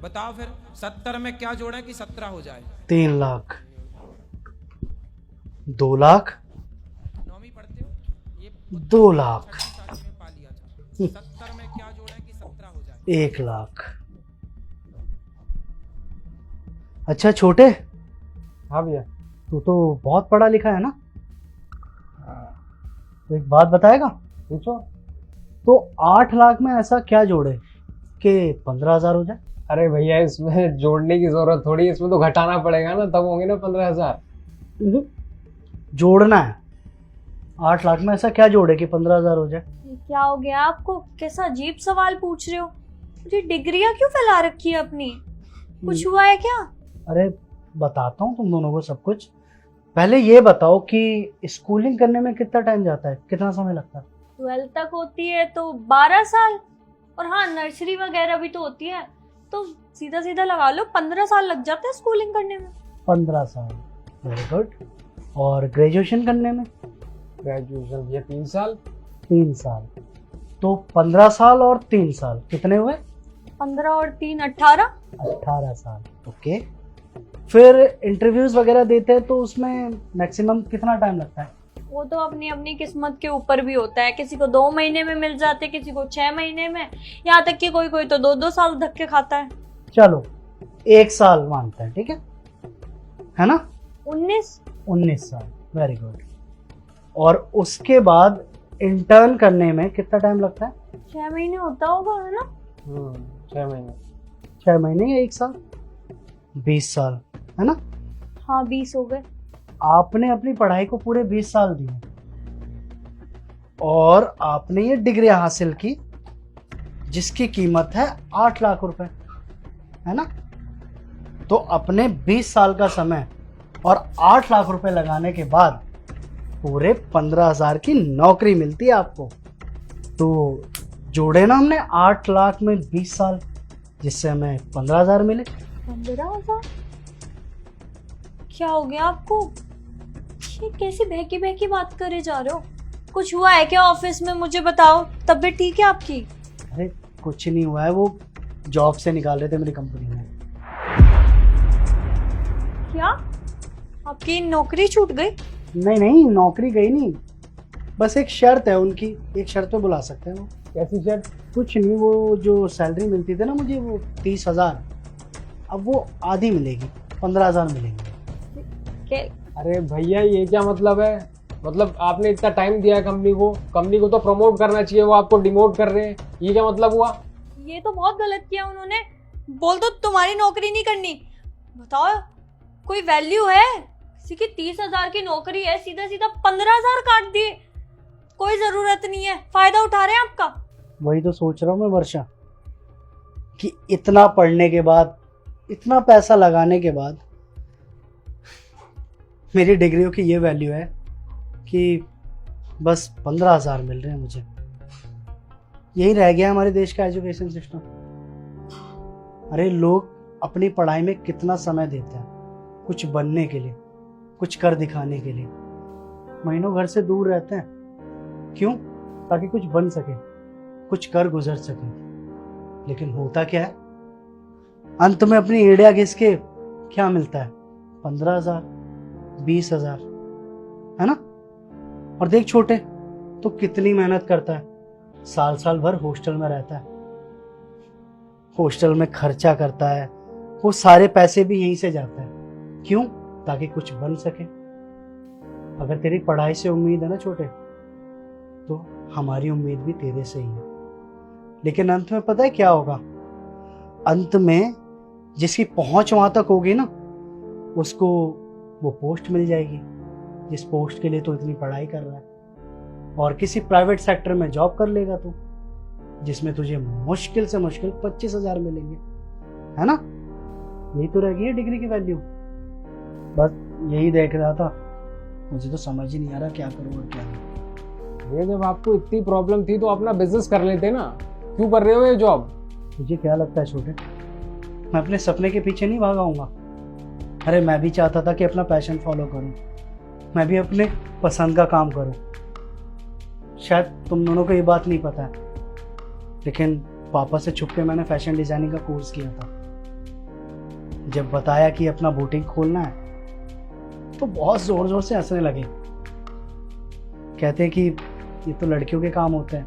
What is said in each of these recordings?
बताओ फिर 70 में क्या जोड़े कि 17 हो जाए? 3 लाख, 2 लाख, नौवीं पढ़ते हो? ये 2 लाख, छठी सातवीं में पा लिया था। 70 में क्या जोड़े कि 17 हो जाए? 1 लाख। अच्छा छोटे, हाँ भैया। तू तो बहुत पढ़ा लिखा है ना, तो एक बात बताएगा? पूछो। तो 8 लाख में ऐसा क्या जोड़े कि 15,000 हो जाए? अरे भैया इसमें जोड़ने की जरूरत थोड़ी है, इसमें तो घटाना पड़ेगा ना, तब होंगे ना 15,000। जोड़ना है। 8 लाख में ऐसा क्या जोड़े कि 15,000 हो जाए? ये क्या हो गया आपको? कैसा अजीब सवाल पूछ रहे हो? मुझे डिग्रियां क्यों फैला रखी है अपनी? कुछ हुआ है क्या? अरे बताता हूँ तुम दोनों को सब कुछ। पहले ये बताओ कि स्कूलिंग करने में कितना टाइम जाता है, कितना समय लगता है? 12th तक होती है तो 12 साल, और हाँ नर्सरी वगैरह भी तो होती है, तो सीधा सीधा लगा लो 15 साल लग जाते हैं स्कूलिंग करने में। 15 साल, वेरी गुड। और ग्रेजुएशन करने में? ग्रेजुएशन भैया 3 साल। 3 साल। तो 15 साल और 3 साल कितने हुए? 15 और 3 18। 18 साल, ओके। फिर इंटरव्यूज वगैरह देते हैं तो उसमें मैक्सिमम कितना टाइम लगता है? वो तो अपनी अपनी किस्मत के ऊपर भी होता है, किसी को 2 महीने में मिल जाते, किसी को 6 महीने में, यहाँ तक कि कोई कोई तो 2-2 साल धक्के खाता है। चलो 1 साल मानते हैं, ठीक है ना? 19 साल, वेरी गुड। और उसके बाद इंटर्न करने में कितना टाइम लगता है? 6 महीने होता होगा, है ना? 6 महीने। 6 महीने या 1 साल? 20 साल, है ना? हाँ 20 हो गए। आपने अपनी पढ़ाई को पूरे 20 साल दिए और आपने ये डिग्री हासिल की जिसकी कीमत है 8 लाख रुपए, है ना? तो अपने 20 साल का समय और 8 लाख रुपए लगाने के बाद पूरे 15,000 की नौकरी मिलती है आपको। तो जोड़े ना हमने 8 लाख में 20 साल, जिससे हमें 15,000 मिले। 15,000? क्या हो गया आपको? ये कैसी बहकी बहकी बात करे जा रहे हो? कुछ हुआ है क्या ऑफिस में? मुझे बताओ। तबीयत ठीक है आपकी? अरे कुछ नहीं हुआ है, वो जॉब से निकाल रहे थे मेरी कंपनी में। क्या आपकी नौकरी छूट गई? नहीं, नौकरी गई नहीं, बस एक शर्त है उनकी, एक शर्त पे बुला सकते हैं वो। कैसी शर्त? कुछ नहीं, वो जो सैलरी मिलती थी ना मुझे, वो 30,000, अब वो आधी मिलेगी, 15,000 मिलेंगे। के अरे भैया ये क्या मतलब है? मतलब आपने इतना टाइम दिया है कंपनी को तो प्रमोट करना चाहिए, वो आपको डिमोट कर रहे हैं, ये क्या मतलब हुआ? ये तो बहुत गलत किया उन्होंने। बोल दो तुम्हारी नौकरी नहीं करनी। बताओ कोई वैल्यू है? किसी की 30,000 की नौकरी है, सीधा सीधा 15,000 काट दिए। कोई जरूरत नहीं है, फायदा उठा रहे हैं आपका। वही तो सोच रहा हूँ मैं वर्षा, कि इतना पढ़ने के बाद, इतना पैसा लगाने के बाद मेरी डिग्रियों की ये वैल्यू है कि बस 15,000 मिल रहे हैं मुझे। यही रह गया हमारे देश का एजुकेशन सिस्टम। अरे लोग अपनी पढ़ाई में कितना समय देते हैं कुछ बनने के लिए, कुछ कर दिखाने के लिए, महीनों घर से दूर रहते हैं। क्यों? ताकि कुछ बन सके, कुछ कर गुजर सके। लेकिन होता क्या है, अंत में अपनी एड़िया घिस के क्या मिलता है? 15,000, 20,000, है ना? और देख छोटे तो कितनी मेहनत करता है, साल साल भर हॉस्टल में रहता है, हॉस्टल में खर्चा करता है, वो सारे पैसे भी यहीं से जाता है। क्यों? ताकि कुछ बन सके। अगर तेरी पढ़ाई से उम्मीद है ना छोटे, तो हमारी उम्मीद भी तेरे से ही है। लेकिन अंत में पता है क्या होगा? अंत में जिसकी पहुंच वहां तक होगी ना, उसको वो पोस्ट मिल जाएगी जिस पोस्ट के लिए तो इतनी पढ़ाई कर रहा है, और किसी प्राइवेट सेक्टर में जॉब कर लेगा तू, जिसमें तुझे मुश्किल से मुश्किल 25,000 मिलेंगे, है ना? यही तो रह गई है डिग्री की वैल्यू। बस यही देख रहा था, मुझे तो समझ ही नहीं आ रहा क्या करूँ और क्या नहीं। ये जब आपको इतनी प्रॉब्लम थी तो अपना बिजनेस कर लेते ना, क्यों कर रहे हो ये जॉब? तुझे क्या लगता है छोटे, मैं अपने सपने के पीछे नहीं भागाऊंगा? अरे मैं भी चाहता था कि अपना पैशन फॉलो करूं, मैं भी अपने पसंद का काम करूं। शायद तुम दोनों को ये बात नहीं पता है, लेकिन पापा से छुप के मैंने फैशन डिजाइनिंग का कोर्स किया था। जब बताया कि अपना बुटीक खोलना है तो बहुत ज़ोर ज़ोर से हंसने लगे। कहते कि ये तो लड़कियों के काम होते हैं,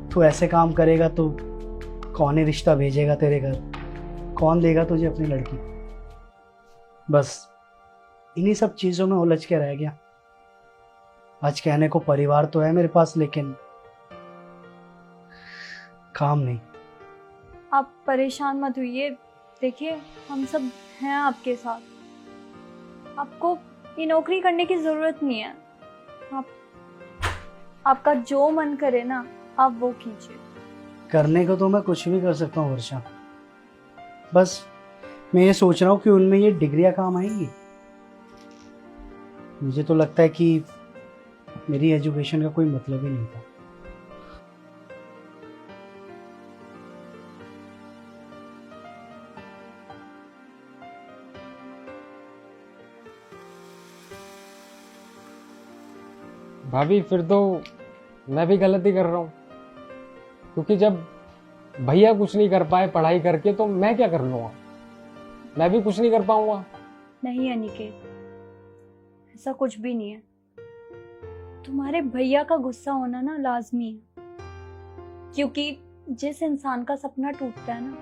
तू ऐसे काम करेगा तो कौन ही रिश्ता भेजेगा तेरे घर, कौन देगा तुझे अपनी लड़की। बस इन्हीं सब चीज़ों में उलझ के रह गया। आज कहने को परिवार तो है मेरे पास, लेकिन काम नहीं। आप परेशान मत होइए, देखिए हम सब हैं आपके साथ। आपको ये नौकरी करने की ज़रूरत नहीं है। आपका जो मन करे ना आप वो कीजिए। करने को तो मैं कुछ भी कर सकता हूँ वर्षा, बस मैं ये सोच रहा हूँ कि उनमें ये डिग्रियां काम आएंगी। मुझे तो लगता है कि मेरी एजुकेशन का कोई मतलब ही नहीं था। भाभी फिर तो मैं भी गलती कर रहा हूँ, क्योंकि जब भैया कुछ नहीं कर पाए पढ़ाई करके तो मैं क्या कर लूँगा, मैं भी कुछ नहीं कर पाऊंगा। नहीं अनिकेत, ऐसा कुछ भी नहीं है। तुम्हारे भैया का गुस्सा होना ना लाजमी है, क्योंकि जिस इंसान का सपना टूटता है ना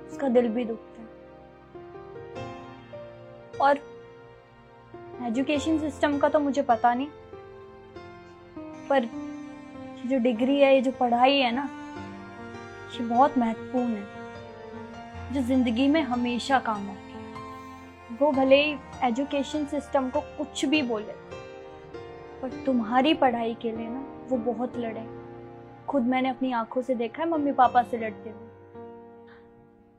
उसका दिल भी दुखता है। और एजुकेशन सिस्टम का तो मुझे पता नहीं, पर ये जो डिग्री है, ये जो पढ़ाई है ना, ये बहुत महत्वपूर्ण है, जो जिंदगी में हमेशा काम आती है। वो भले ही एजुकेशन सिस्टम को कुछ भी बोले, पर तुम्हारी पढ़ाई के लिए ना वो बहुत लड़े। खुद मैंने अपनी आंखों से देखा है मम्मी पापा से लड़ते हुए,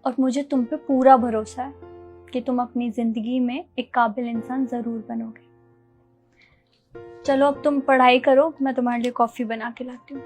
और मुझे तुम पे पूरा भरोसा है कि तुम अपनी जिंदगी में एक काबिल इंसान जरूर बनोगे। चलो अब तुम पढ़ाई करो, मैं तुम्हारे लिए कॉफी बना के लाती हूँ।